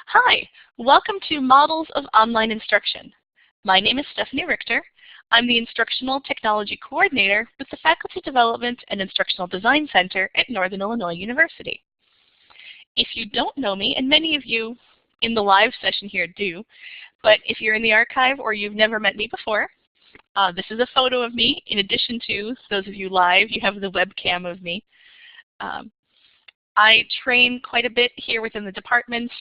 Hi, welcome to Models of Online Instruction. My name is Stephanie Richter. I'm the Instructional Technology Coordinator with the Faculty Development and Instructional Design Center at Northern Illinois University. If you don't know me, and many of you in the live session here do, but if you're in the archive or you've never met me before, this is a photo of me. In addition to those of you live, you have the webcam of me. I train quite a bit here within the department,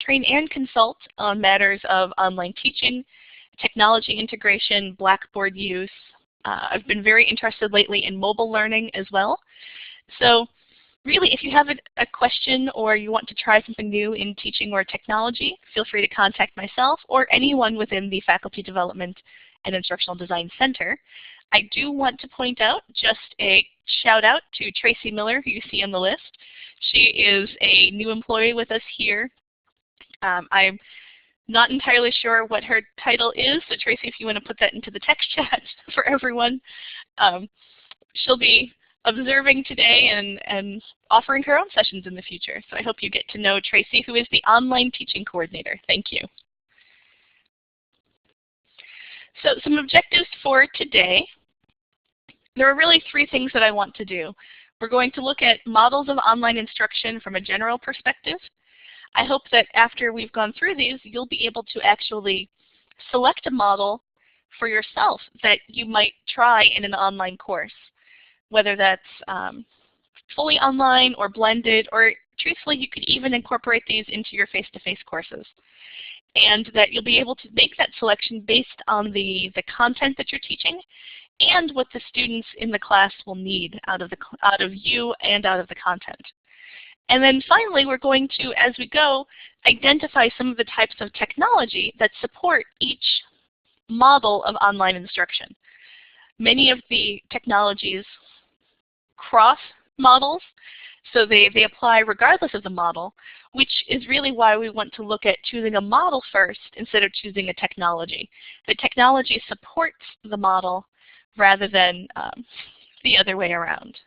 train and consult on matters of online teaching, technology integration, Blackboard use. I've been very interested lately in mobile learning as well. So really, if you have a question or you want to try something new in teaching or technology, feel free to contact myself or anyone within the Faculty Development and Instructional Design Center. I do want to point out just a shout out to Tracy Miller, who you see on the list. She is a new employee with us here. I'm not entirely sure what her title is, so Tracy, if you want to put that into the text chat for everyone. She'll be observing today and offering her own sessions in the future. So I hope you get to know Tracy, who is the Online Teaching Coordinator. Thank you. So some objectives for today. There are really three things that I want to do. We're going to look at models of online instruction from a general perspective. I hope that after we've gone through these, you'll be able to actually select a model for yourself that you might try in an online course, whether that's fully online or blended, or truthfully, you could even incorporate these into your face-to-face courses. And that you'll be able to make that selection based on the content that you're teaching and what the students in the class will need out of you and out of the content. And then finally, we're going to, as we go, identify some of the types of technology that support each model of online instruction. Many of the technologies cross models, so they apply regardless of the model, which is really why we want to look at choosing a model first instead of choosing a technology. The technology supports the model rather than the other way around.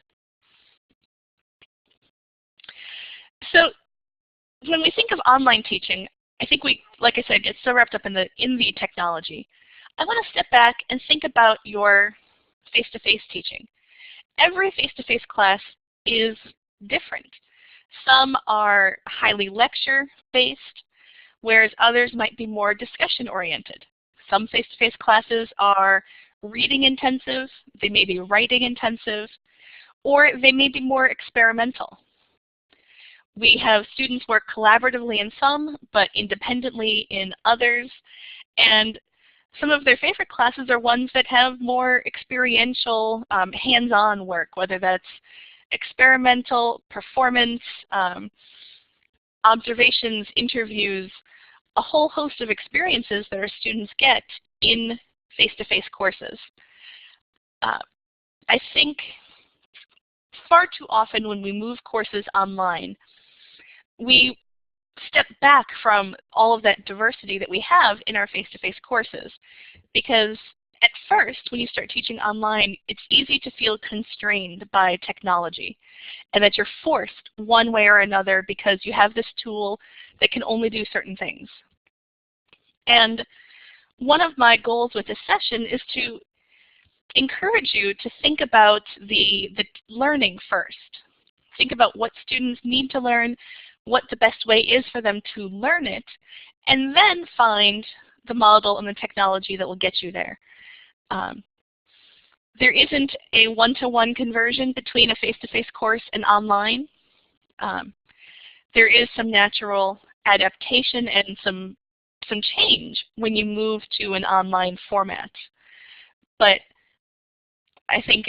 So when we think of online teaching, I think we, like I said, get so wrapped up in the technology. I want to step back and think about your face-to-face teaching. Every face-to-face class is different. Some are highly lecture-based, whereas others might be more discussion-oriented. Some face-to-face classes are reading-intensive, they may be writing-intensive, or they may be more experimental. We have students work collaboratively in some, but independently in others. And some of their favorite classes are ones that have more experiential, hands-on work, whether that's experimental, performance, observations, interviews, a whole host of experiences that our students get in face-to-face courses. I think far too often when we move courses online, we step back from all of that diversity that we have in our face-to-face courses, because at first, when you start teaching online, it's easy to feel constrained by technology and that you're forced one way or another because you have this tool that can only do certain things. And one of my goals with this session is to encourage you to think about the learning first. Think about what students need to learn, what the best way is for them to learn it, and then find the model and the technology that will get you there. There isn't a one-to-one conversion between a face-to-face course and online. There is some natural adaptation and some change when you move to an online format. But I think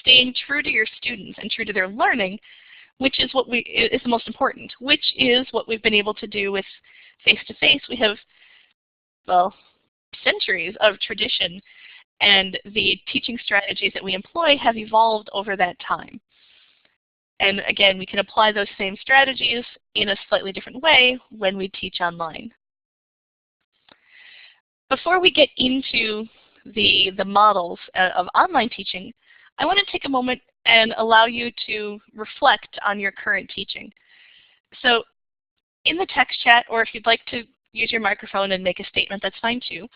staying true to your students and true to their learning, which is what is the most important, which is what we've been able to do with face-to-face. We have, well, centuries of tradition, and the teaching strategies that we employ have evolved over that time. And again, we can apply those same strategies in a slightly different way when we teach online. Before we get into the models of online teaching, I want to take a moment and allow you to reflect on your current teaching. So in the text chat, or if you'd like to use your microphone and make a statement, that's fine too.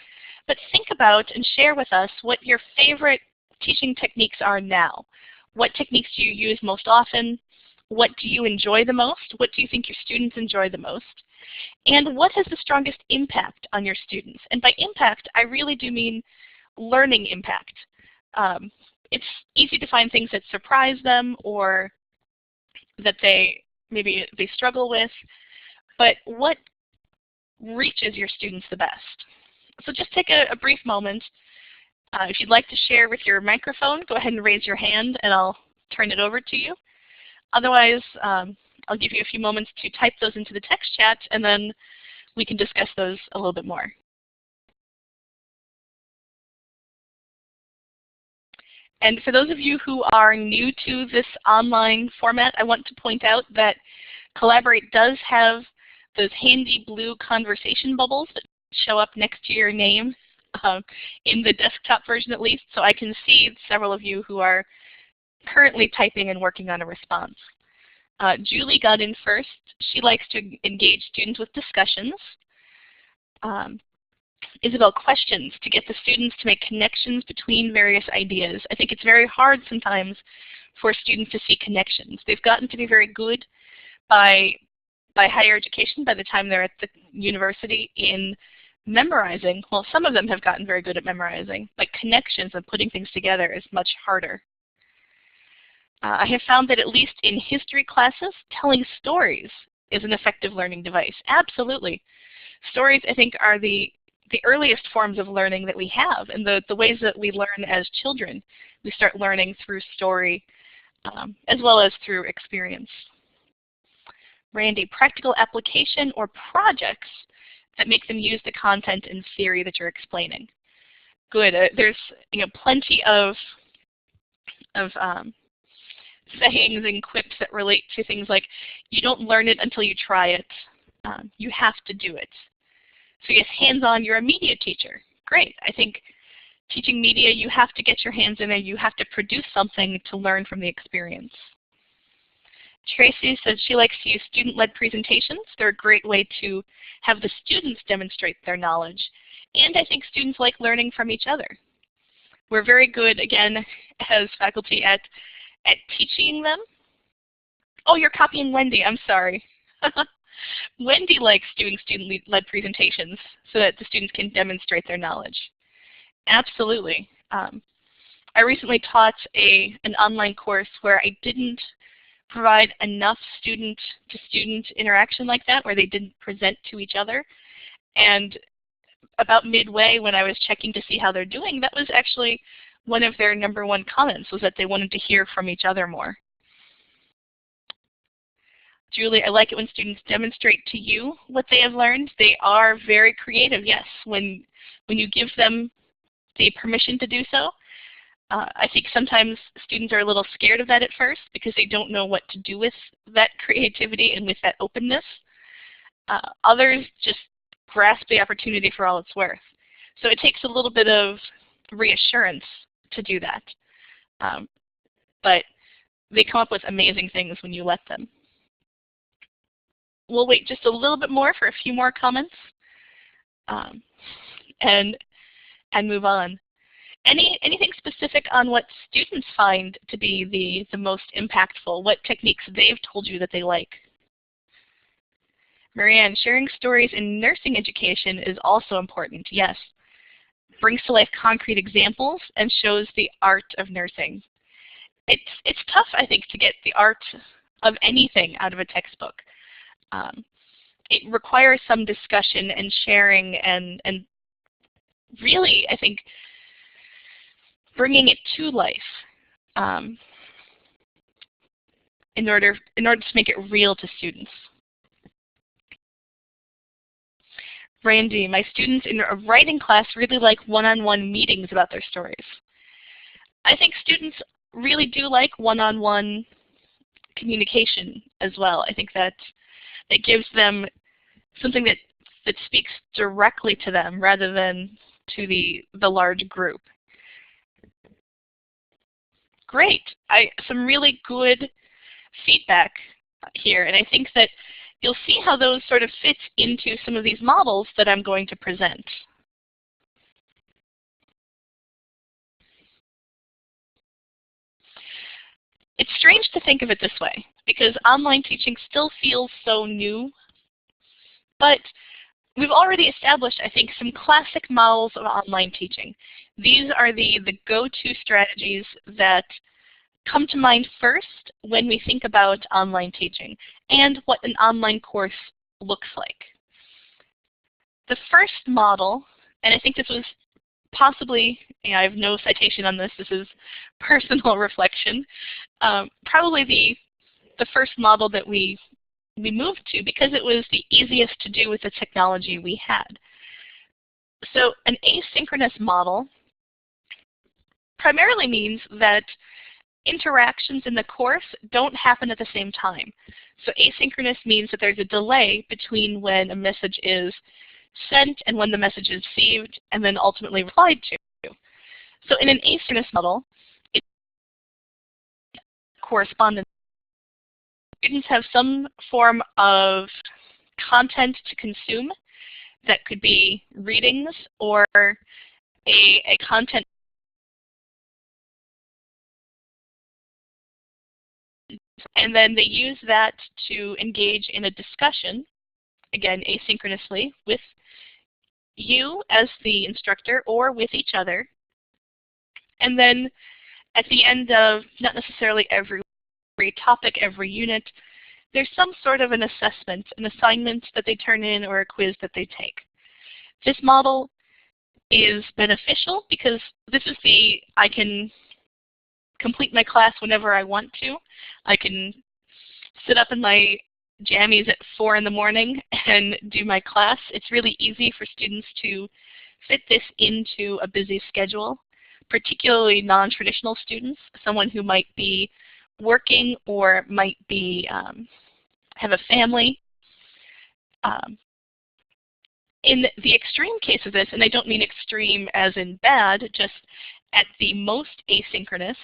But think about and share with us what your favorite teaching techniques are now. What techniques do you use most often? What do you enjoy the most? What do you think your students enjoy the most? And what has the strongest impact on your students? And by impact, I really do mean learning impact. It's easy to find things that surprise them or that maybe they struggle with, but what reaches your students the best? So just take a brief moment. If you'd like to share with your microphone, go ahead and raise your hand and I'll turn it over to you. Otherwise, I'll give you a few moments to type those into the text chat and then we can discuss those a little bit more. And for those of you who are new to this online format, I want to point out that Collaborate does have those handy blue conversation bubbles that show up next to your name in the desktop version at least, so I can see several of you who are currently typing and working on a response. Julie got in first. She likes to engage students with discussions. Isabel, questions to get the students to make connections between various ideas. I think it's very hard sometimes for students to see connections. They've gotten to be very good by higher education, by the time they're at the university, in memorizing. Well, some of them have gotten very good at memorizing, but connections and putting things together is much harder. I have found that at least in history classes, telling stories is an effective learning device. Absolutely. Stories, I think, are the earliest forms of learning that we have, and the ways that we learn as children. We start learning through story as well as through experience. Randy, practical application or projects that make them use the content and theory that you're explaining. Good. There's plenty of sayings and quips that relate to things like, you don't learn it until you try it. You have to do it. So yes, hands-on, you're a media teacher. Great. I think teaching media, you have to get your hands in there. You have to produce something to learn from the experience. Tracy says she likes to use student-led presentations. They're a great way to have the students demonstrate their knowledge. And I think students like learning from each other. We're very good, again, as faculty at teaching them. Oh, you're copying Wendy. I'm sorry. Wendy likes doing student-led presentations so that the students can demonstrate their knowledge. Absolutely. I recently taught an online course where I didn't provide enough student-to-student interaction like that, where they didn't present to each other. And about midway, when I was checking to see how they're doing, that was actually one of their #1 comments, was that they wanted to hear from each other more. Julie, I like it when students demonstrate to you what they have learned. They are very creative, yes. When you give them the permission to do so, I think sometimes students are a little scared of that at first because they don't know what to do with that creativity and with that openness. Others just grasp the opportunity for all it's worth. So it takes a little bit of reassurance to do that. But they come up with amazing things when you let them. We'll wait just a little bit more for a few more comments and move on. Anything specific on what students find to be the most impactful? What techniques they've told you that they like? Marianne, sharing stories in nursing education is also important. Yes. Brings to life concrete examples and shows the art of nursing. It's tough, I think, to get the art of anything out of a textbook. It requires some discussion and sharing and really, I think, bringing it to life in order to make it real to students. Randy, my students in a writing class really like one-on-one meetings about their stories. I think students really do like one-on-one communication as well. I think that it gives them something that speaks directly to them rather than to the large group. Great. Some really good feedback here, and I think that you'll see how those sort of fit into some of these models that I'm going to present. It's strange to think of it this way, because online teaching still feels so new, but we've already established, I think, some classic models of online teaching. These are the go-to strategies that come to mind first when we think about online teaching and what an online course looks like. The first model, and I think this was possibly, I have no citation on this, this is personal reflection, probably the first model that we moved to because it was the easiest to do with the technology we had. So an asynchronous model primarily means that interactions in the course don't happen at the same time. So asynchronous means that there's a delay between when a message is sent and when the message is received and then ultimately replied to. So in an asynchronous model, it's correspondence. Students have some form of content to consume that could be readings or a content, and then they use that to engage in a discussion, again asynchronously, with you as the instructor or with each other. And then at the end of not necessarily every topic, every unit, there's some sort of an assessment, an assignment that they turn in or a quiz that they take. This model is beneficial because this is I can complete my class whenever I want to. I can sit up in my jammies at 4 in the morning and do my class. It's really easy for students to fit this into a busy schedule, particularly non-traditional students, someone who might be working or might be have a family. In the extreme case of this, and I don't mean extreme as in bad, just at the most asynchronous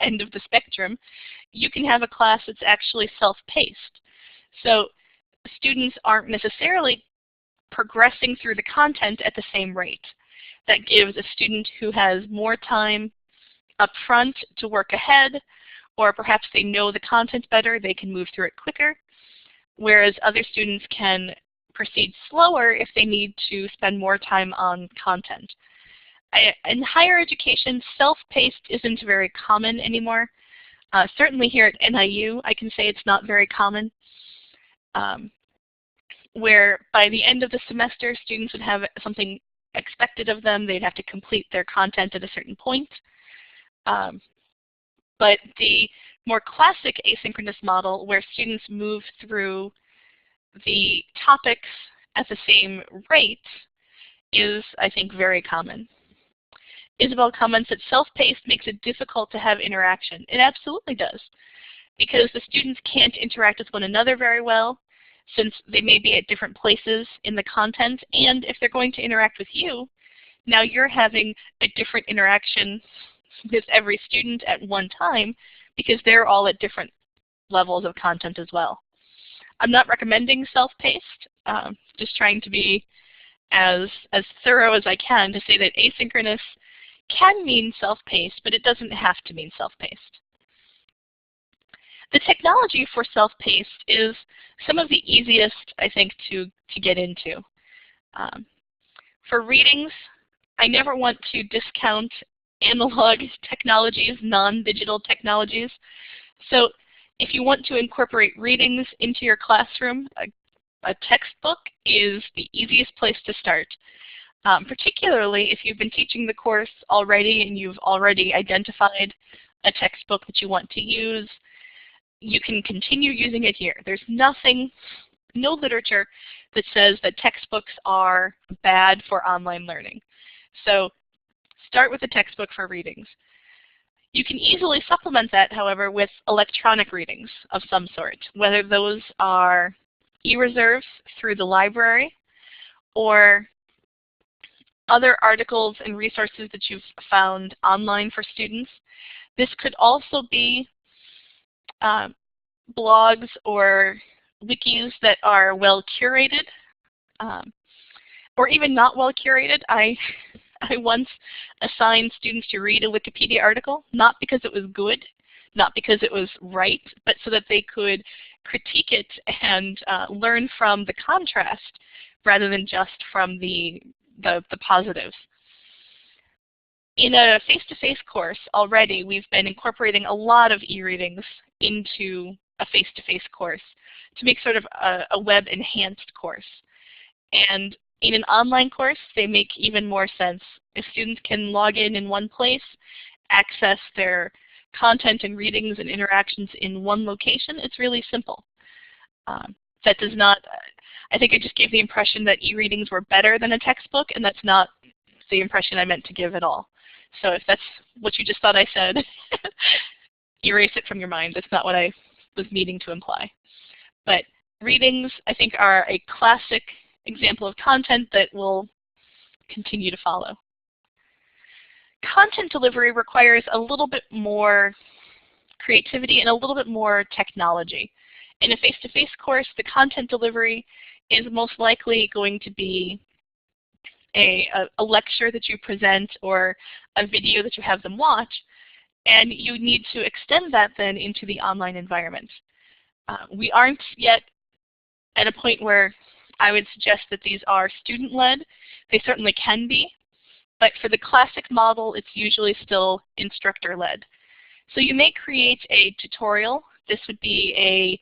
end of the spectrum, you can have a class that's actually self-paced. So students aren't necessarily progressing through the content at the same rate. That gives a student who has more time up front to work ahead, or perhaps they know the content better, they can move through it quicker, whereas other students can proceed slower if they need to spend more time on content. In higher education, self-paced isn't very common anymore. Certainly here at NIU, I can say it's not very common, where by the end of the semester, students would have something expected of them. They'd have to complete their content at a certain point. But the more classic asynchronous model, where students move through the topics at the same rate, is, I think, very common. Isabel comments that self-paced makes it difficult to have interaction. It absolutely does, because the students can't interact with one another very well, since they may be at different places in the content, and if they're going to interact with you, now you're having a different interaction with every student at one time, because they're all at different levels of content as well. I'm not recommending self-paced, just trying to be as thorough as I can to say that asynchronous can mean self-paced, but it doesn't have to mean self-paced. The technology for self-paced is some of the easiest, I think, to get into. For readings, I never want to discount analog technologies, non-digital technologies. So if you want to incorporate readings into your classroom, a textbook is the easiest place to start. Particularly if you've been teaching the course already and you've already identified a textbook that you want to use, you can continue using it here. There's no literature that says that textbooks are bad for online learning. So start with a textbook for readings. You can easily supplement that, however, with electronic readings of some sort, whether those are e-reserves through the library or other articles and resources that you've found online for students. This could also be blogs or wikis that are well curated, or even not well curated. I once assigned students to read a Wikipedia article, not because it was good, not because it was right, but so that they could critique it and learn from the contrast rather than just from the positives. In a face-to-face course already, we've been incorporating a lot of e-readings into a face-to-face course to make sort of a web-enhanced course. And in an online course, they make even more sense. If students can log in one place, access their content and readings and interactions in one location, it's really simple. That does not, I think I just gave the impression that e-readings were better than a textbook, and that's not the impression I meant to give at all. So if that's what you just thought I said, erase it from your mind. That's not what I was meaning to imply. But readings, I think, are a classic example of content that will continue to follow. Content delivery requires a little bit more creativity and a little bit more technology. In a face-to-face course, the content delivery is most likely going to be a lecture that you present or a video that you have them watch, and you need to extend that then into the online environment. We aren't yet at a point where I would suggest that these are student-led. They certainly can be, but for the classic model, it's usually still instructor-led. So you may create a tutorial. This would be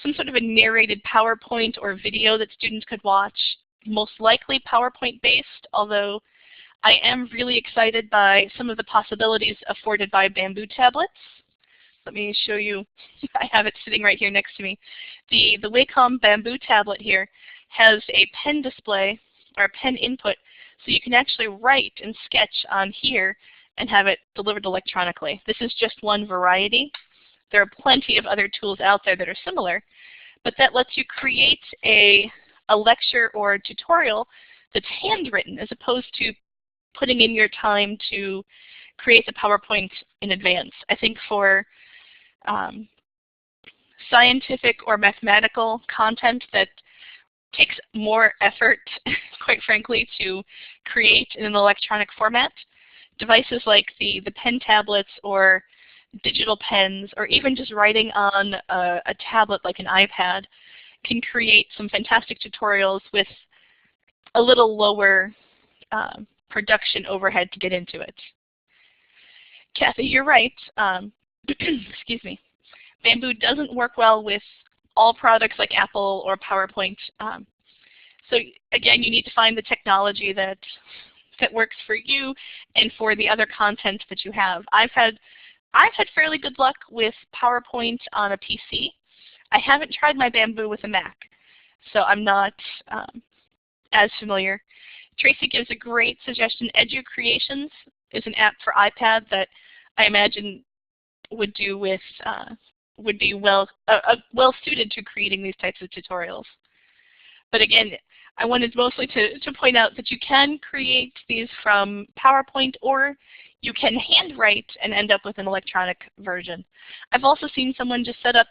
some sort of a narrated PowerPoint or video that students could watch, most likely PowerPoint-based, although I am really excited by some of the possibilities afforded by Bamboo tablets. Let me show you. I have it sitting right here next to me. The Wacom Bamboo tablet here has a pen display, or a pen input, so you can actually write and sketch on here and have it delivered electronically. This is just one variety. There are plenty of other tools out there that are similar, but that lets you create a lecture or a tutorial that's handwritten as opposed to putting in your time to create the PowerPoint in advance. I think for scientific or mathematical content that takes more effort, quite frankly, to create in an electronic format, devices like the pen tablets or digital pens, or even just writing on a tablet like an iPad, can create some fantastic tutorials with a little lower production overhead to get into it. Kathy, you're right. Excuse me. Bamboo doesn't work well with all products like Apple or PowerPoint. So again, you need to find the technology that works for you and for the other content that you have. I've had fairly good luck with PowerPoint on a PC. I haven't tried my Bamboo with a Mac, so I'm not as familiar. Tracy gives a great suggestion. Edu Creations is an app for iPad that I imagine would do with would be well suited to creating these types of tutorials. But again, I wanted mostly to point out that you can create these from PowerPoint, or you can handwrite and end up with an electronic version. I've also seen someone just set up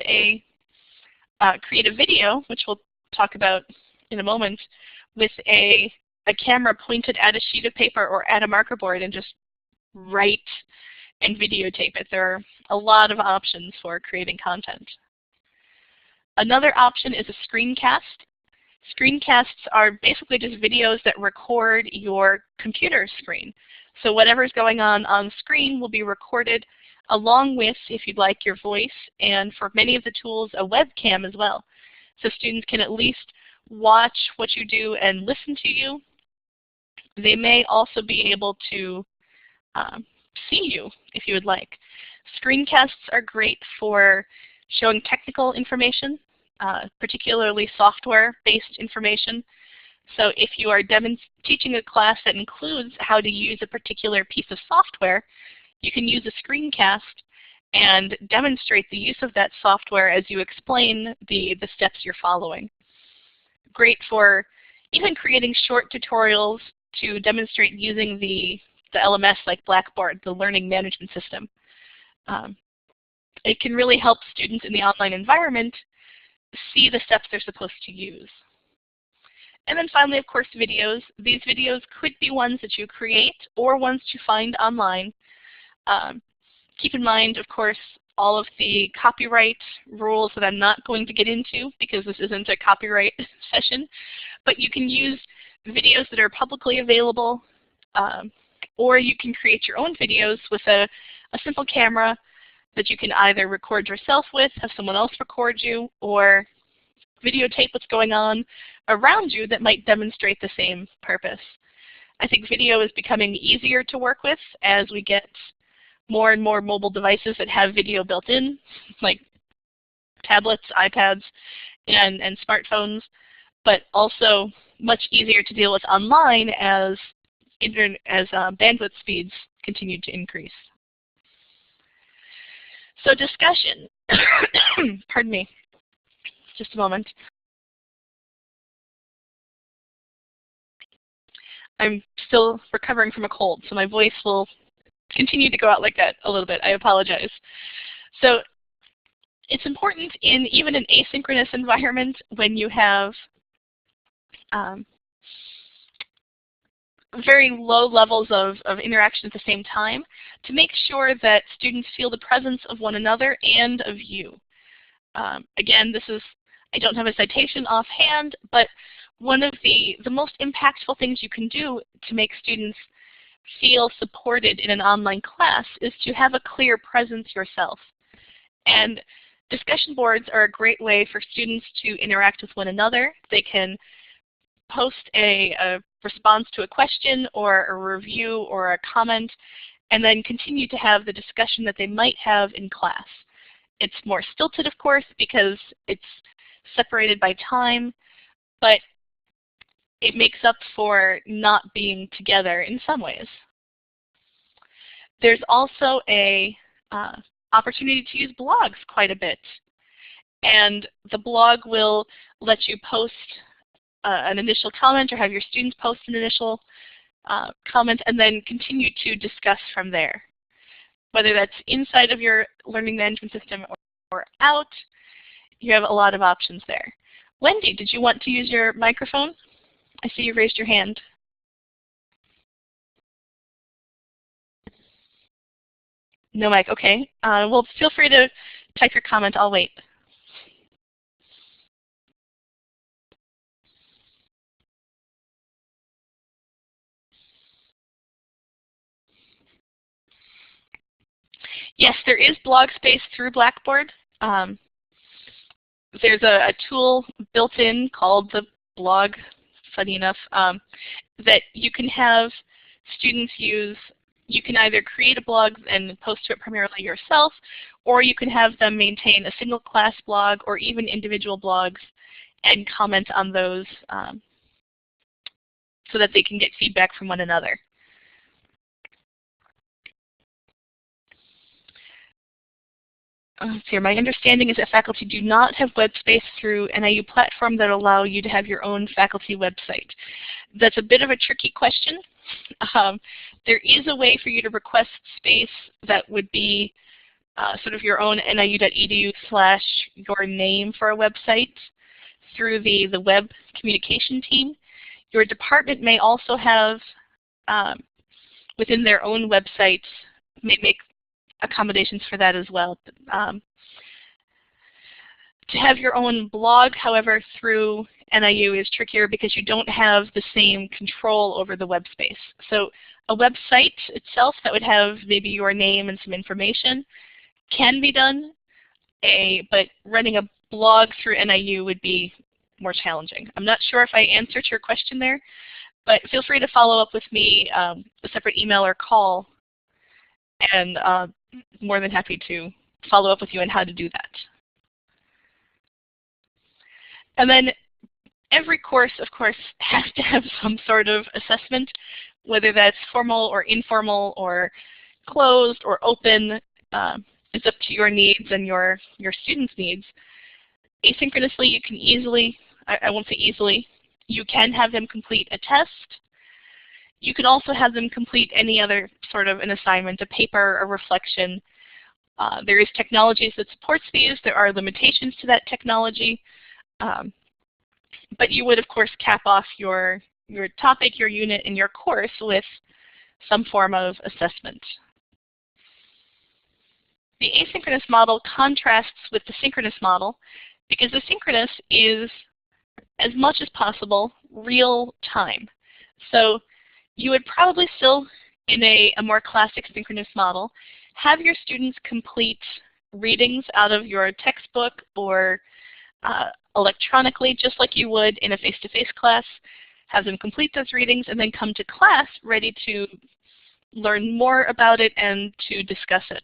create a video, which we'll talk about in a moment, with a camera pointed at a sheet of paper or at a marker board and just write and videotape it. There are a lot of options for creating content. Another option is a screencast. Screencasts are basically just videos that record your computer screen. So whatever's going on screen will be recorded along with, if you'd like, your voice, and for many of the tools, a webcam as well. So students can at least watch what you do and listen to you. They may also be able to see you if you would like. Screencasts are great for showing technical information, particularly software-based information. So if you are teaching a class that includes how to use a particular piece of software, you can use a screencast and demonstrate the use of that software as you explain the steps you're following. Great for even creating short tutorials to demonstrate using the LMS like Blackboard, the learning management system. It can really help students in the online environment see the steps they're supposed to use. And then finally, of course, videos. These videos could be ones that you create or ones you find online. Keep in mind, of course, all of the copyright rules that I'm not going to get into because this isn't a copyright session. But you can use videos that are publicly available, or you can create your own videos with a simple camera that you can either record yourself with, have someone else record you, or videotape what's going on around you that might demonstrate the same purpose. I think video is becoming easier to work with as we get more and more mobile devices that have video built in, like tablets, iPads, and smartphones, but also much easier to deal with online as bandwidth speeds continue to increase. So discussion, pardon me, just a moment. I'm still recovering from a cold, so my voice will continue to go out like that a little bit. I apologize. So it's important in even an asynchronous environment when you have very low levels of interaction at the same time to make sure that students feel the presence of one another and of you. Again, I don't have a citation offhand, but one of the most impactful things you can do to make students feel supported in an online class is to have a clear presence yourself. And discussion boards are a great way for students to interact with one another. They can post a response to a question or a review or a comment, and then continue to have the discussion that they might have in class. It's more stilted, of course, because it's separated by time, but it makes up for not being together in some ways. There's also a opportunity to use blogs quite a bit. And the blog will let you post an initial comment or have your students post an initial comment and then continue to discuss from there. Whether that's inside of your learning management system or out, you have a lot of options there. Wendy, did you want to use your microphone? I see you raised your hand. No mic, okay. Well, feel free to type your comment. I'll wait. Yes, there is blog space through Blackboard. There's a tool built in called the blog, funny enough, that you can have students use. You can either create a blog and post to it primarily yourself, or you can have them maintain a single class blog or even individual blogs and comment on those so that they can get feedback from one another. Here, my understanding is that faculty do not have web space through NIU platform that allow you to have your own faculty website. That's a bit of a tricky question. There is a way for you to request space that would be sort of your own niu.edu/your name for a website through the web communication team. Your department may also have, within their own website, may make accommodations for that as well. To have your own blog, however, through NIU is trickier because you don't have the same control over the web space. So a website itself that would have maybe your name and some information can be done, but running a blog through NIU would be more challenging. I'm not sure if I answered your question there, but feel free to follow up with me, a separate email or call, and more than happy to follow up with you on how to do that. And then every course, of course, has to have some sort of assessment, whether that's formal or informal or closed or open. It's up to your needs and your students' needs. Asynchronously, you can easily, I won't say easily, you can have them complete a test. You can also have them complete any other sort of an assignment, a paper, a reflection, There is technologies that supports these. There are limitations to that technology. But you would, of course, cap off your topic, your unit, and your course with some form of assessment. The asynchronous model contrasts with the synchronous model because the synchronous is, as much as possible, real time. So you would probably still, in a more classic synchronous model, have your students complete readings out of your textbook or electronically, just like you would in a face-to-face class, have them complete those readings and then come to class ready to learn more about it and to discuss it.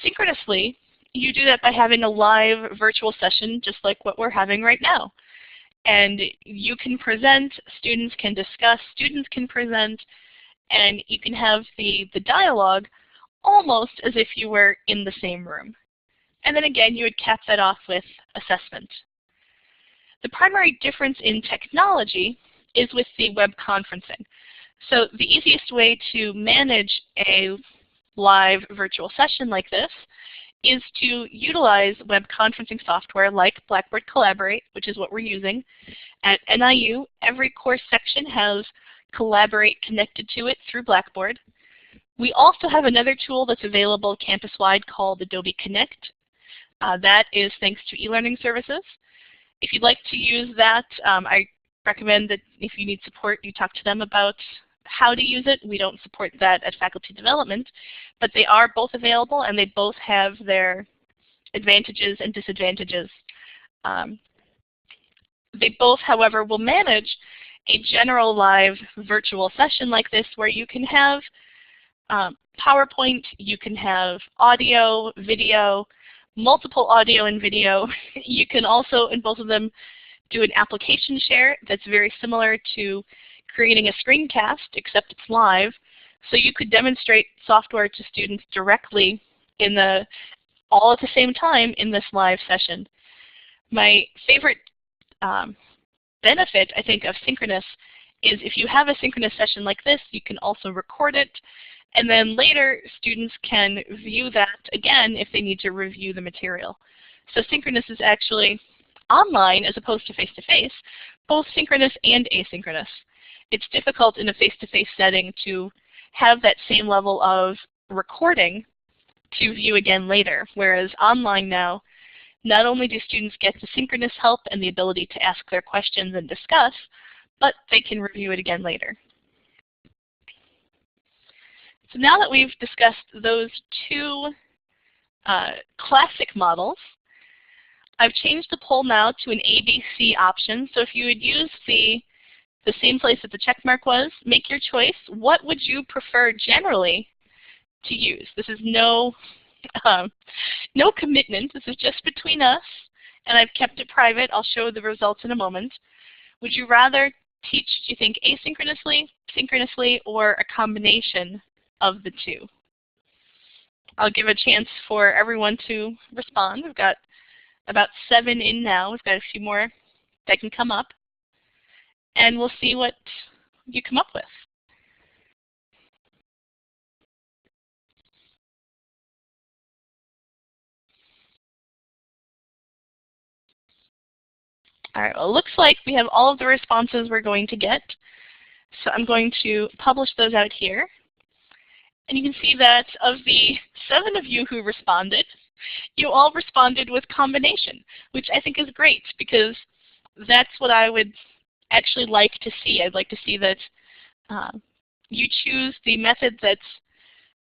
Synchronously, you do that by having a live virtual session just like what we're having right now. And you can present, students can discuss, students can present, and you can have the dialogue almost as if you were in the same room. And then again, you would cap that off with assessment. The primary difference in technology is with the web conferencing. So the easiest way to manage a live virtual session like this is to utilize web conferencing software like Blackboard Collaborate, which is what we're using. At NIU, every course section has Collaborate connected to it through Blackboard. We also have another tool that's available campus-wide called Adobe Connect. That is thanks to e-learning services. If you'd like to use that, I recommend that if you need support, you talk to them about how to use it. We don't support that at faculty development, but they are both available and they both have their advantages and disadvantages. They both, however, will manage a general live virtual session like this where you can have PowerPoint, you can have audio, video, multiple audio and video. You can also, in both of them, do an application share that's very similar to creating a screencast, except it's live. So you could demonstrate software to students directly all at the same time in this live session. My favorite benefit, I think, of synchronous is if you have a synchronous session like this, you can also record it, and then later students can view that again if they need to review the material. So synchronous is actually online as opposed to face-to-face, both synchronous and asynchronous. It's difficult in a face-to-face setting to have that same level of recording to view again later, whereas online now, not only do students get the synchronous help and the ability to ask their questions and discuss, but they can review it again later. So now that we've discussed those two classic models, I've changed the poll now to an ABC option. So if you would use the same place that the check mark was, make your choice. What would you prefer generally to use? This is no commitment. This is just between us, and I've kept it private. I'll show the results in a moment. Would you rather teach, do you think, asynchronously, synchronously, or a combination of the two? I'll give a chance for everyone to respond. We've got about 7 in now. We've got a few more that can come up. And we'll see what you come up with. All right, well, it looks like we have all of the responses we're going to get. So I'm going to publish those out here. And you can see that of the 7 of you who responded, you all responded with combination, which I think is great because that's what I would actually like to see. I'd like to see that you choose the method that's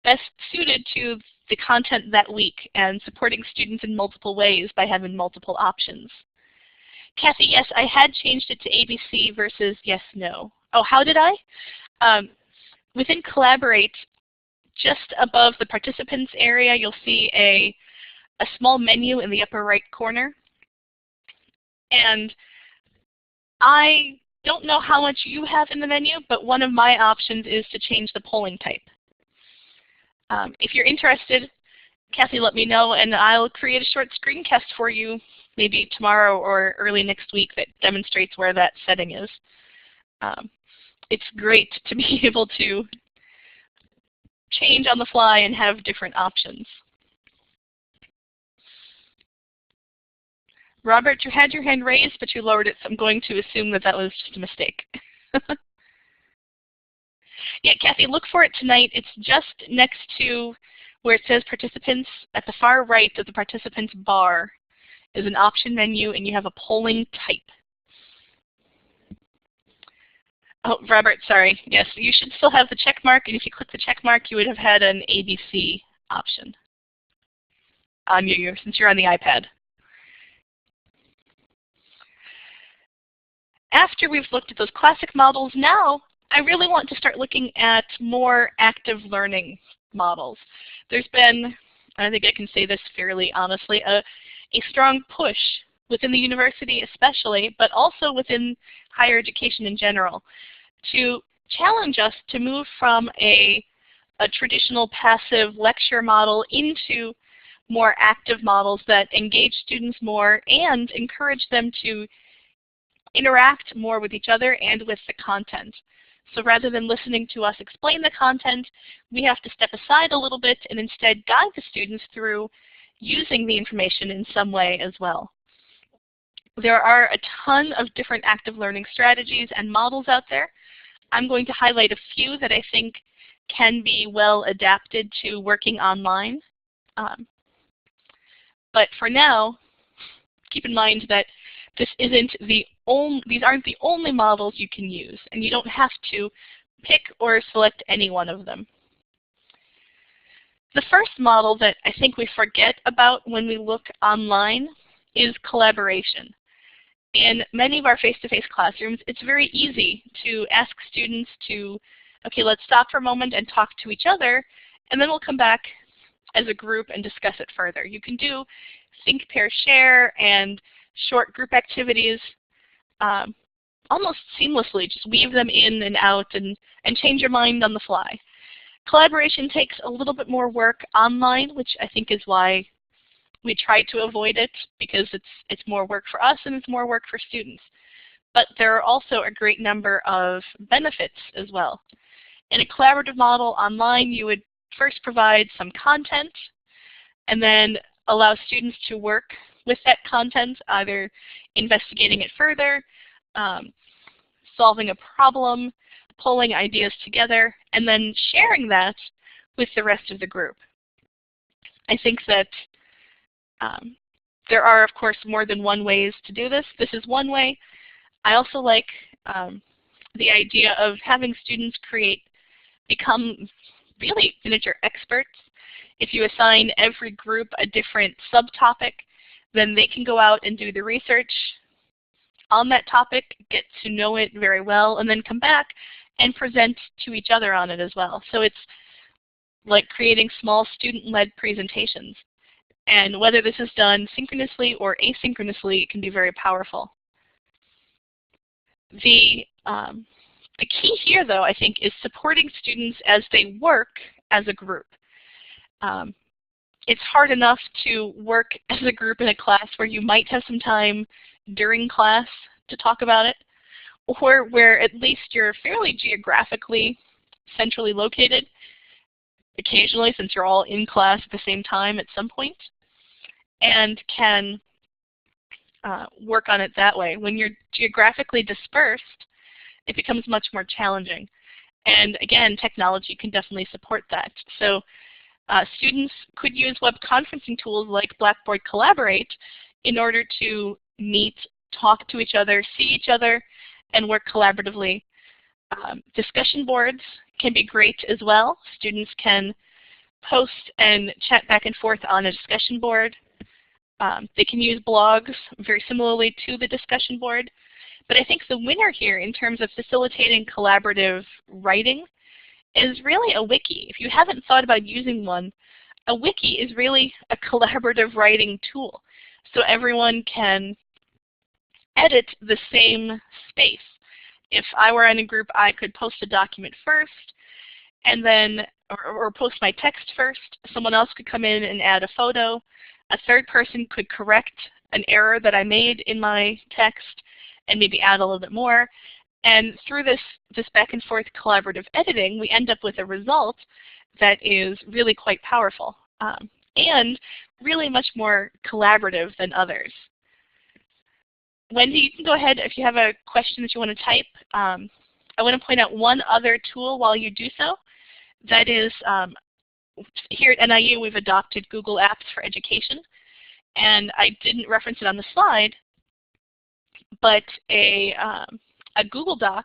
best suited to the content that week and supporting students in multiple ways by having multiple options. Kathy, yes, I had changed it to ABC versus yes, no. Oh, how did I? Within Collaborate, just above the participants area, you'll see a small menu in the upper right corner. And I don't know how much you have in the menu, but one of my options is to change the polling type. If you're interested, Kathy, let me know, and I'll create a short screencast for you maybe tomorrow or early next week that demonstrates where that setting is. It's great to be able to change on the fly and have different options. Robert, you had your hand raised, but you lowered it, so I'm going to assume that that was just a mistake. Yeah, Kathy, look for it tonight. It's just next to where it says participants. At the far right of the participants bar is an option menu, and you have a polling type. Oh, Robert, sorry. Yes, you should still have the check mark, and if you click the check mark, you would have had an ABC option on since you're on the iPad. After we've looked at those classic models, now I really want to start looking at more active learning models. There's been, I think I can say this fairly honestly, a strong push within the university especially, but also within higher education in general, to challenge us to move from a traditional passive lecture model into more active models that engage students more and encourage them to interact more with each other and with the content. So rather than listening to us explain the content, we have to step aside a little bit and instead guide the students through using the information in some way as well. There are a ton of different active learning strategies and models out there. I'm going to highlight a few that I think can be well adapted to working online. But for now, keep in mind that these aren't the only models you can use, and you don't have to pick or select any one of them. The first model that I think we forget about when we look online is collaboration. In many of our face-to-face classrooms, it's very easy to ask students to, okay, let's stop for a moment and talk to each other, and then we'll come back as a group and discuss it further. You can do think, pair, share, and short group activities almost seamlessly. Just weave them in and out and change your mind on the fly. Collaboration takes a little bit more work online, which I think is why we try to avoid it, because it's more work for us and it's more work for students. But there are also a great number of benefits as well. In a collaborative model online, you would first provide some content and then allow students to work with that content, either investigating it further, solving a problem, pulling ideas together, and then sharing that with the rest of the group. I think that there are, of course, more than one ways to do this. This is one way. I also like the idea of having students become really miniature experts. If you assign every group a different subtopic, then they can go out and do the research on that topic, get to know it very well, and then come back and present to each other on it as well. So it's like creating small student-led presentations. And whether this is done synchronously or asynchronously, it can be very powerful. The key here, though, I think, is supporting students as they work as a group. It's hard enough to work as a group in a class where you might have some time during class to talk about it, or where at least you're fairly geographically centrally located, occasionally, since you're all in class at the same time at some point, and can work on it that way. When you're geographically dispersed, it becomes much more challenging. And again, technology can definitely support that. So students could use web conferencing tools like Blackboard Collaborate in order to meet, talk to each other, see each other, and work collaboratively. Discussion boards can be great as well. Students can post and chat back and forth on a discussion board. They can use blogs very similarly to the discussion board. But I think the winner here in terms of facilitating collaborative writing is really a wiki. If you haven't thought about using one, a wiki is really a collaborative writing tool. So everyone can edit the same space. If I were in a group, I could post a document first, and then, or post my text first. Someone else could come in and add a photo. A third person could correct an error that I made in my text and maybe add a little bit more. And through this back and forth collaborative editing, we end up with a result that is really quite powerful and really much more collaborative than others. Wendy, you can go ahead if you have a question that you want to type. I want to point out one other tool while you do so. That is, here at NIU, we've adopted Google Apps for Education. And I didn't reference it on the slide, but a Google Doc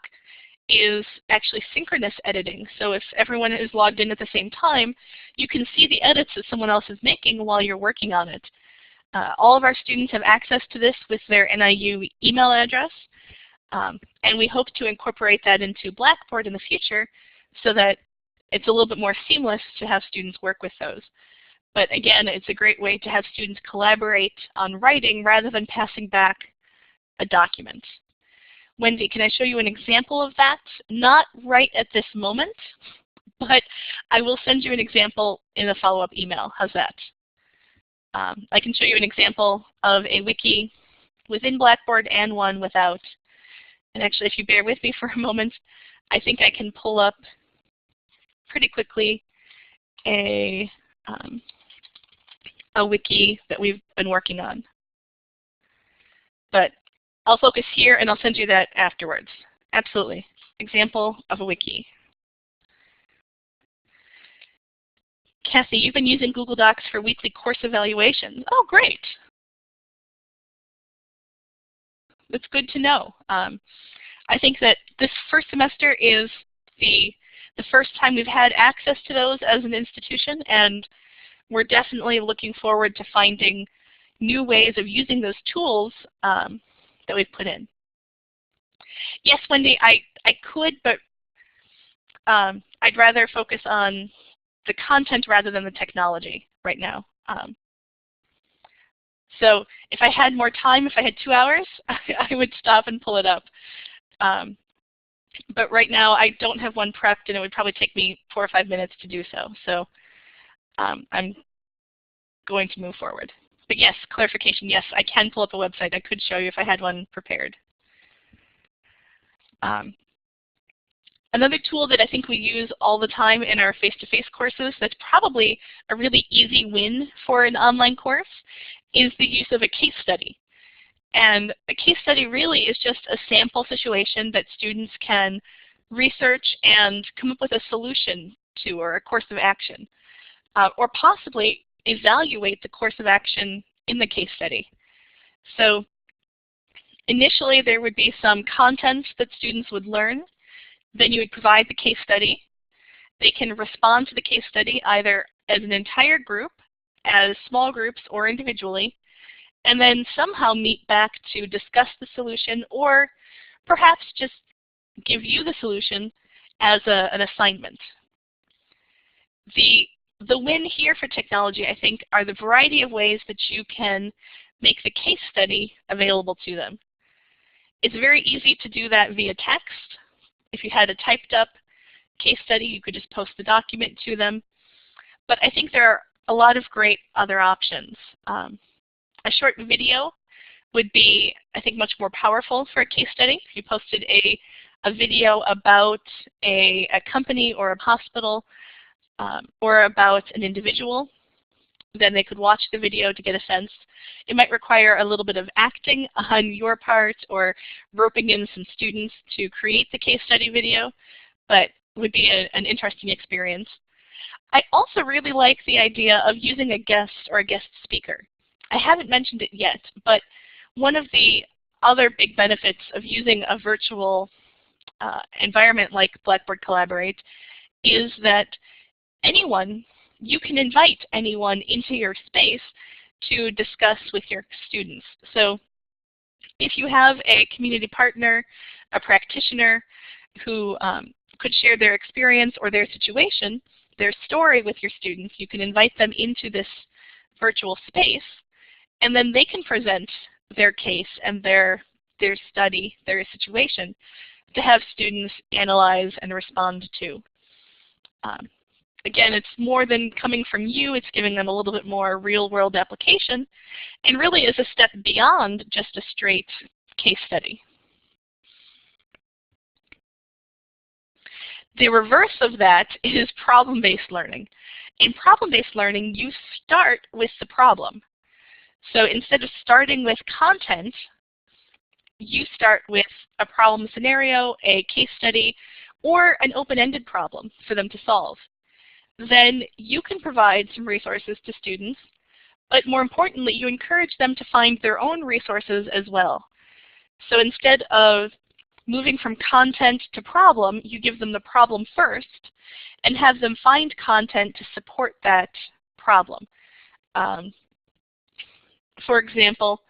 is actually synchronous editing. So if everyone is logged in at the same time, you can see the edits that someone else is making while you're working on it. All of our students have access to this with their NIU email address, and we hope to incorporate that into Blackboard in the future so that it's a little bit more seamless to have students work with those. But again, it's a great way to have students collaborate on writing rather than passing back a document. Wendy, can I show you an example of that? Not right at this moment, but I will send you an example in a follow-up email. How's that? I can show you an example of a wiki within Blackboard and one without. And actually, if you bear with me for a moment, I think I can pull up pretty quickly a wiki that we've been working on. But I'll focus here and I'll send you that afterwards. Absolutely. Example of a wiki. Kathy, you've been using Google Docs for weekly course evaluations. Oh, great. That's good to know. I think that this first semester is the first time we've had access to those as an institution, and we're definitely looking forward to finding new ways of using those tools that we've put in. Yes, Wendy, I could, but I'd rather focus on the content rather than the technology right now. So if I had more time, if I had 2 hours, I would stop and pull it up. But right now, I don't have one prepped, and it would probably take me 4 or 5 minutes to do so. So I'm going to move forward. But yes, clarification, yes, I can pull up a website. I could show you if I had one prepared. Another tool that I think we use all the time in our face-to-face courses that's probably a really easy win for an online course is the use of a case study. And a case study really is just a sample situation that students can research and come up with a solution to, or a course of action, or possibly evaluate the course of action in the case study. So initially there would be some content that students would learn. Then you would provide the case study. They can respond to the case study either as an entire group, as small groups, or individually, and then somehow meet back to discuss the solution, or perhaps just give you the solution as an assignment. The win here for technology, I think, are the variety of ways that you can make the case study available to them. It's very easy to do that via text. If you had a typed up case study, you could just post the document to them. But I think there are a lot of great other options. A short video would be, I think, much more powerful for a case study. If you posted a video about a company or a hospital or about an individual, then they could watch the video to get a sense. It might require a little bit of acting on your part or roping in some students to create the case study video, but would be an interesting experience. I also really like the idea of using a guest or a guest speaker. I haven't mentioned it yet, but one of the other big benefits of using a virtual environment like Blackboard Collaborate is that you can invite anyone into your space to discuss with your students. So if you have a community partner, a practitioner who could share their experience or their situation, their story with your students, you can invite them into this virtual space, and then they can present their case and their study, their situation, to have students analyze and respond to. Again, it's more than coming from you, it's giving them a little bit more real-world application, and really is a step beyond just a straight case study. The reverse of that is problem-based learning. In problem-based learning, you start with the problem. So instead of starting with content, you start with a problem scenario, a case study, or an open-ended problem for them to solve. Then you can provide some resources to students, but more importantly, you encourage them to find their own resources as well. So instead of moving from content to problem, you give them the problem first and have them find content to support that problem. For example,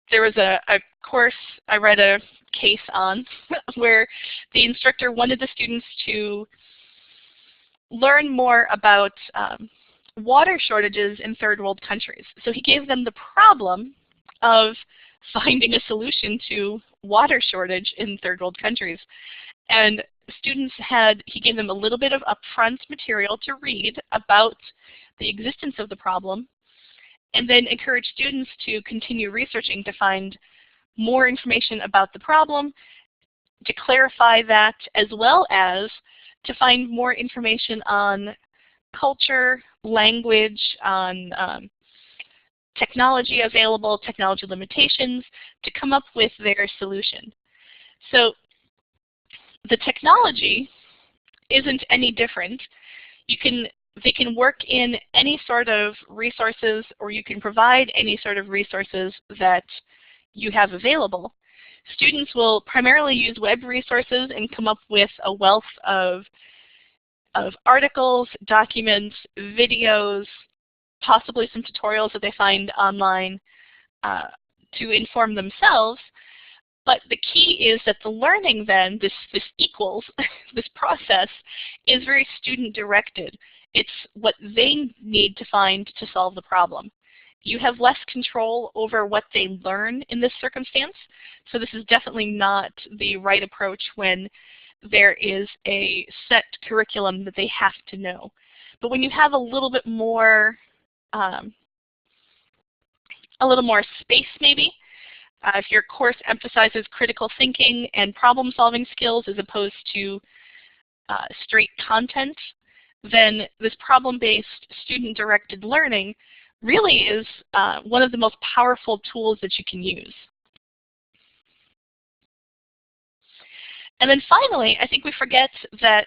there was a course I read a case on where the instructor wanted the students to learn more about water shortages in third world countries. So he gave them the problem of finding a solution to water shortage in third world countries. And students he gave them a little bit of upfront material to read about the existence of the problem, and then encourage students to continue researching to find more information about the problem, to clarify that, as well as to find more information on culture, language, on technology available, technology limitations, to come up with their solution. So the technology isn't any different. They can work in any sort of resources, or you can provide any sort of resources that you have available. Students will primarily use web resources and come up with a wealth of articles, documents, videos, possibly some tutorials that they find online to inform themselves. But the key is that the learning then, this equals, this process, is very student-directed. It's what they need to find to solve the problem. You have less control over what they learn in this circumstance, so this is definitely not the right approach when there is a set curriculum that they have to know. But when you have a little bit more space maybe, if your course emphasizes critical thinking and problem-solving skills as opposed to straight content, then this problem-based, student-directed learning really is one of the most powerful tools that you can use. And then finally, I think we forget that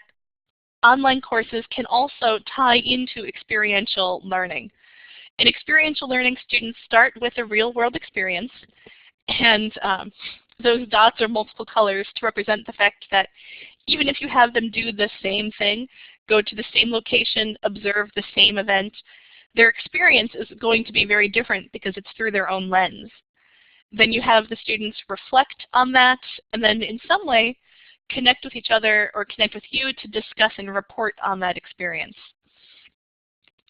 online courses can also tie into experiential learning. In experiential learning, students start with a real-world experience, and those dots are multiple colors to represent the fact that even if you have them do the same thing, go to the same location, observe the same event, their experience is going to be very different because it's through their own lens. Then you have the students reflect on that, and then in some way connect with each other or connect with you to discuss and report on that experience.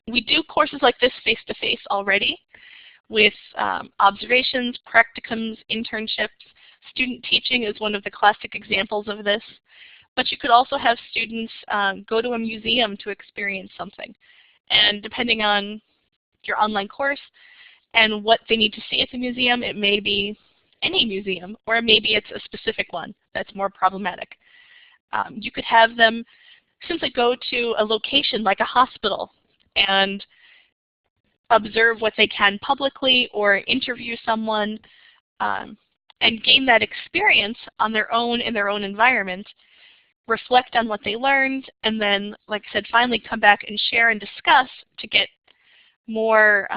We do courses like this face-to-face already with observations, practicums, internships. Student teaching is one of the classic examples of this. But you could also have students go to a museum to experience something. And depending on your online course and what they need to see at the museum, it may be any museum, or maybe it's a specific one that's more problematic. You could have them simply go to a location like a hospital and observe what they can publicly or interview someone and gain that experience on their own in their own environment, reflect on what they learned, and then, like I said, finally come back and share and discuss to get more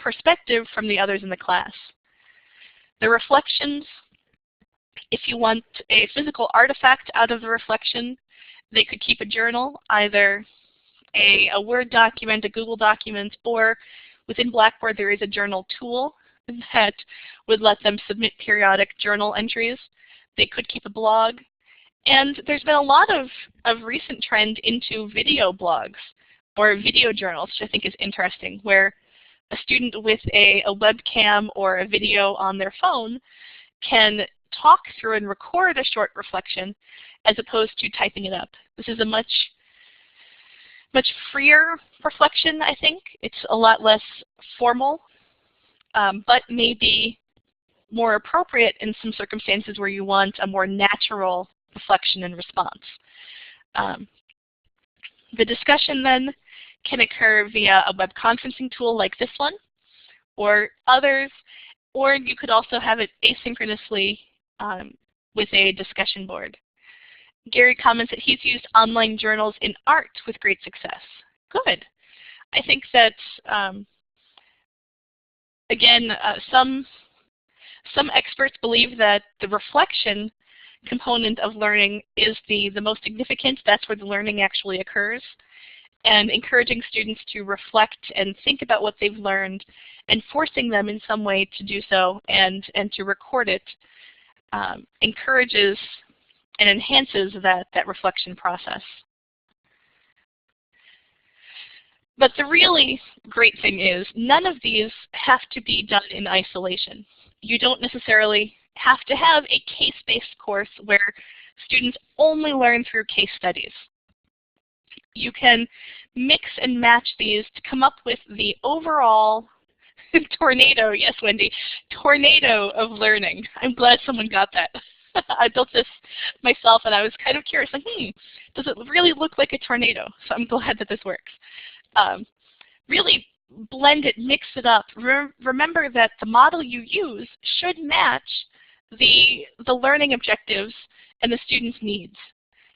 perspective from the others in the class. The reflections, if you want a physical artifact out of the reflection, they could keep a journal, either a Word document, a Google document, or within Blackboard there is a journal tool that would let them submit periodic journal entries. They could keep a blog. And there's been a lot of recent trend into video blogs or video journals, which I think is interesting, where a student with a webcam or a video on their phone can talk through and record a short reflection as opposed to typing it up. This is a much freer reflection, I think. It's a lot less formal, but maybe more appropriate in some circumstances where you want a more natural reflection and response. The discussion then can occur via a web conferencing tool like this one, or others, or you could also have it asynchronously with a discussion board. Gary comments that he's used online journals in art with great success. Good. I think that, again, some experts believe that the reflection component of learning is the most significant. That's where the learning actually occurs. And encouraging students to reflect and think about what they've learned and forcing them in some way to do so and to record it encourages and enhances that reflection process. But the really great thing is none of these have to be done in isolation. You don't necessarily have to have a case-based course where students only learn through case studies. You can mix and match these to come up with the overall tornado, yes, Wendy, tornado of learning. I'm glad someone got that. I built this myself and I was kind of curious, like, does it really look like a tornado? So I'm glad that this works. Really blend it, mix it up. Remember that the model you use should match the learning objectives and the student's needs.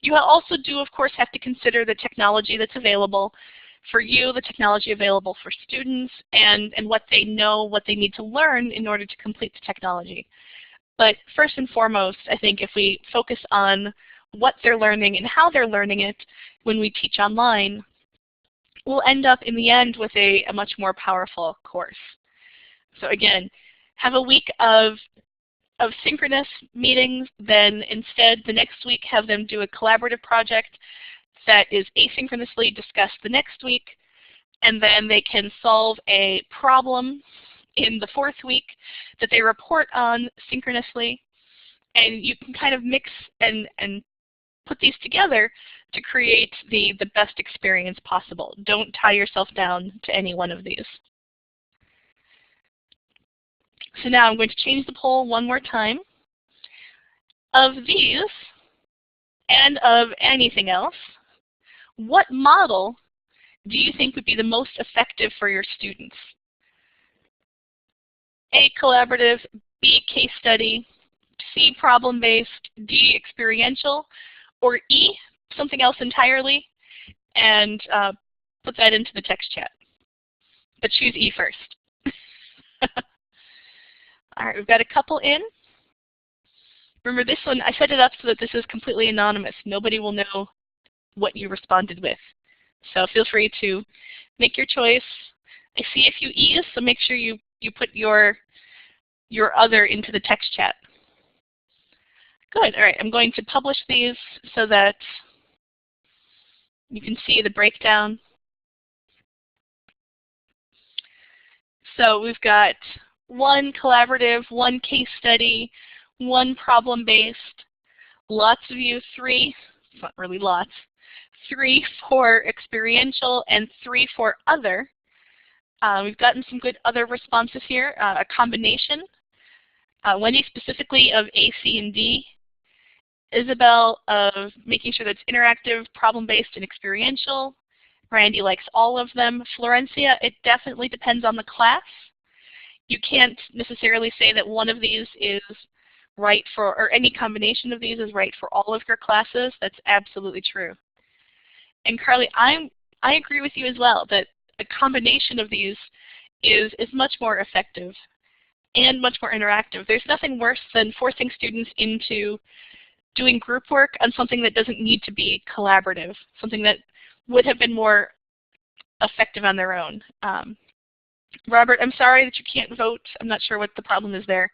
You also do, of course, have to consider the technology that's available for you, the technology available for students, and what they know, what they need to learn in order to complete the technology. But first and foremost, I think if we focus on what they're learning and how they're learning it when we teach online, we'll end up in the end with a much more powerful course. So again, have a week of synchronous meetings, then instead the next week have them do a collaborative project that is asynchronously discussed the next week, and then they can solve a problem in the fourth week that they report on synchronously, and you can kind of mix and put these together to create the best experience possible. Don't tie yourself down to any one of these. So now I'm going to change the poll one more time. Of these, and of anything else, what model do you think would be the most effective for your students? A, collaborative, B, case study, C, problem-based, D, experiential, or E, something else entirely, and put that into the text chat. But choose E first. All right, we've got a couple in. Remember this one, I set it up so that this is completely anonymous. Nobody will know what you responded with. So feel free to make your choice. I see a few E's, so make sure you put your other into the text chat. Good, all right, I'm going to publish these so that you can see the breakdown. So we've got 1 collaborative, 1 case study, 1 problem-based, lots of you, 3, it's not really lots, 3 for experiential, and 3 for other. We've gotten some good other responses here, a combination. Wendy specifically of A, C, and D. Isabel of making sure that it's interactive, problem-based, and experiential. Randy likes all of them. Florencia, it definitely depends on the class. You can't necessarily say that one of these is right for, or any combination of these is right for all of your classes. That's absolutely true. And Carly, I agree with you as well that a combination of these is much more effective and much more interactive. There's nothing worse than forcing students into doing group work on something that doesn't need to be collaborative, something that would have been more effective on their own. Robert, I'm sorry that you can't vote. I'm not sure what the problem is there.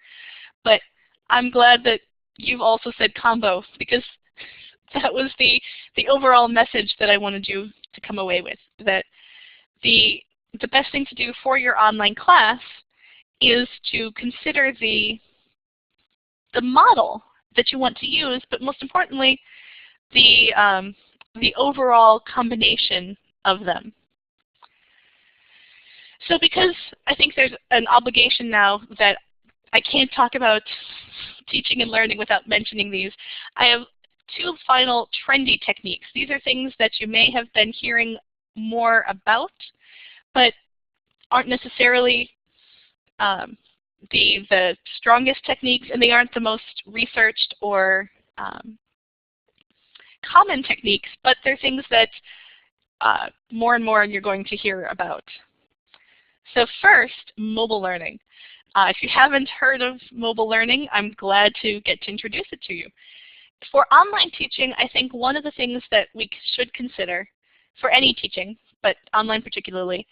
But I'm glad that you've also said combo, because that was the overall message that I wanted you to come away with, that the best thing to do for your online class is to consider the model that you want to use, but most importantly, the overall combination of them. So because I think there's an obligation now that I can't talk about teaching and learning without mentioning these, I have 2 final trendy techniques. These are things that you may have been hearing more about, but aren't necessarily the strongest techniques, and they aren't the most researched or common techniques, but they're things that more and more you're going to hear about. So first, mobile learning. If you haven't heard of mobile learning, I'm glad to get to introduce it to you. For online teaching, I think one of the things that we should consider for any teaching, but online particularly,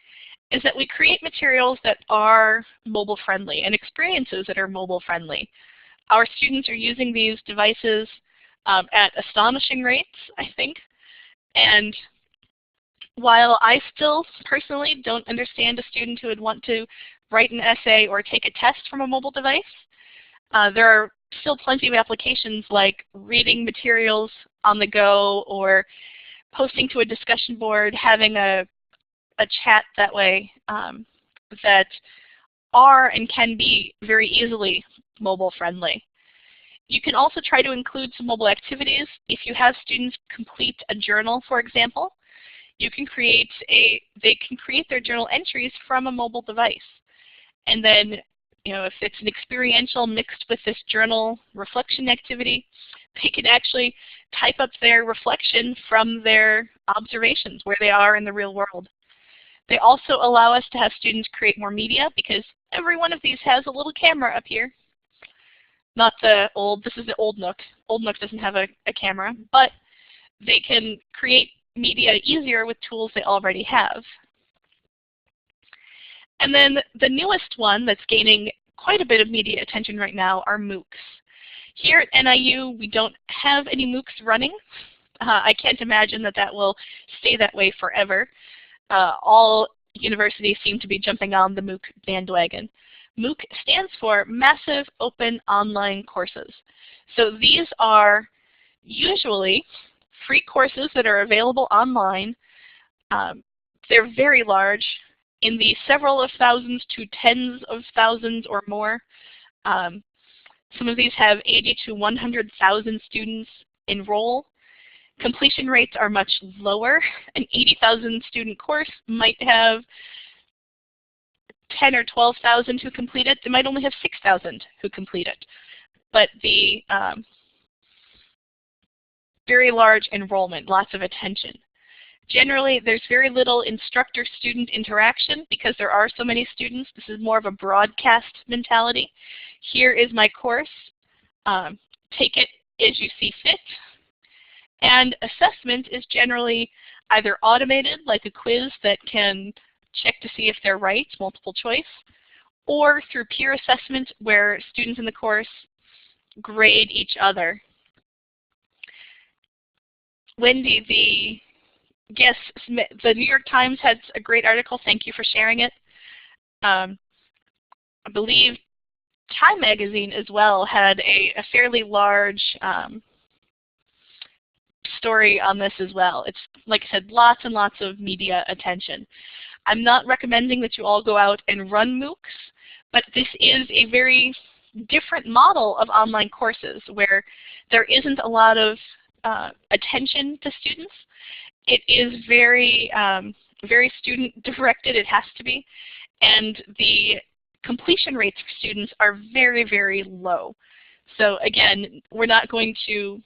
is that we create materials that are mobile friendly and experiences that are mobile friendly. Our students are using these devices at astonishing rates, I think. And while I still personally don't understand a student who would want to write an essay or take a test from a mobile device, there are still plenty of applications like reading materials on the go or posting to a discussion board, having a chat that way that are and can be very easily mobile friendly. You can also try to include some mobile activities. If you have students complete a journal, for example, they can create their journal entries from a mobile device. And then, if it's an experiential mixed with this journal reflection activity, they can actually type up their reflection from their observations, where they are in the real world. They also allow us to have students create more media, because every one of these has a little camera up here. Not the old, this is the old Nook. Old Nook doesn't have a camera, but they can create media easier with tools they already have. And then the newest one that's gaining quite a bit of media attention right now are MOOCs. Here at NIU, we don't have any MOOCs running. I can't imagine that will stay that way forever. All universities seem to be jumping on the MOOC bandwagon. MOOC stands for Massive Open Online Courses. So these are usually free courses that are available online. They're very large, in the several of thousands to tens of thousands or more. Some of these have 80 to 100,000 students enroll. Completion rates are much lower. An 80,000 student course might have 10 or 12,000 who complete it. They might only have 6,000 who complete it. But the very large enrollment, lots of attention. Generally, there's very little instructor-student interaction because there are so many students. This is more of a broadcast mentality. Here is my course. Take it as you see fit. And assessment is generally either automated, like a quiz that can check to see if they're right, multiple choice, or through peer assessment where students in the course grade each other. Wendy, yes, the New York Times had a great article. Thank you for sharing it. I believe Time Magazine as well had a fairly large story on this as well. It's, like I said, lots and lots of media attention. I'm not recommending that you all go out and run MOOCs, but this is a very different model of online courses where there isn't a lot of attention to students. It is very, very student-directed. It has to be. And the completion rates for students are very, very low. So again, we're not going to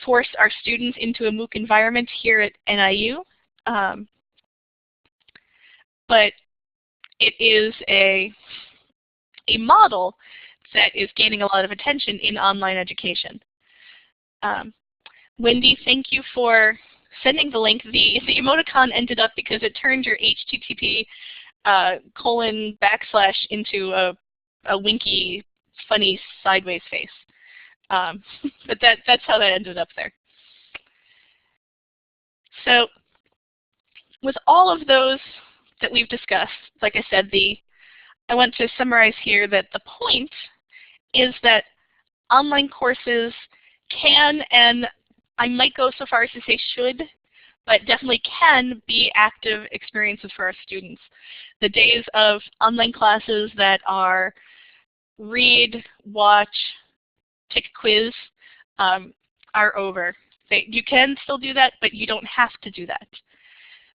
force our students into a MOOC environment here at NIU, but it is a model that is gaining a lot of attention in online education. Wendy, thank you for sending the link. The emoticon ended up because it turned your HTTP :/ into a winky, funny sideways face. But that's how that ended up there. So with all of those that we've discussed, like I said, I want to summarize here that the point is that online courses can, and I might go so far as to say should, but definitely can be active experiences for our students. The days of online classes that are read, watch, take a quiz are over. You can still do that, but you don't have to do that.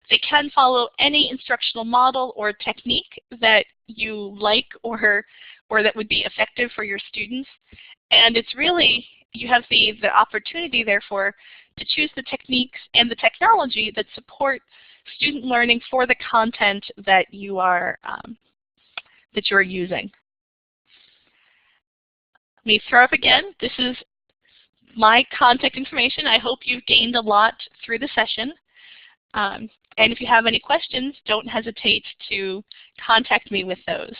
They can follow any instructional model or technique that you like or or that would be effective for your students. And it's really, you have the opportunity, therefore, to choose the techniques and the technology that support student learning for the content that you are using. Let me throw up again. This is my contact information. I hope you've gained a lot through the session. And if you have any questions, don't hesitate to contact me with those.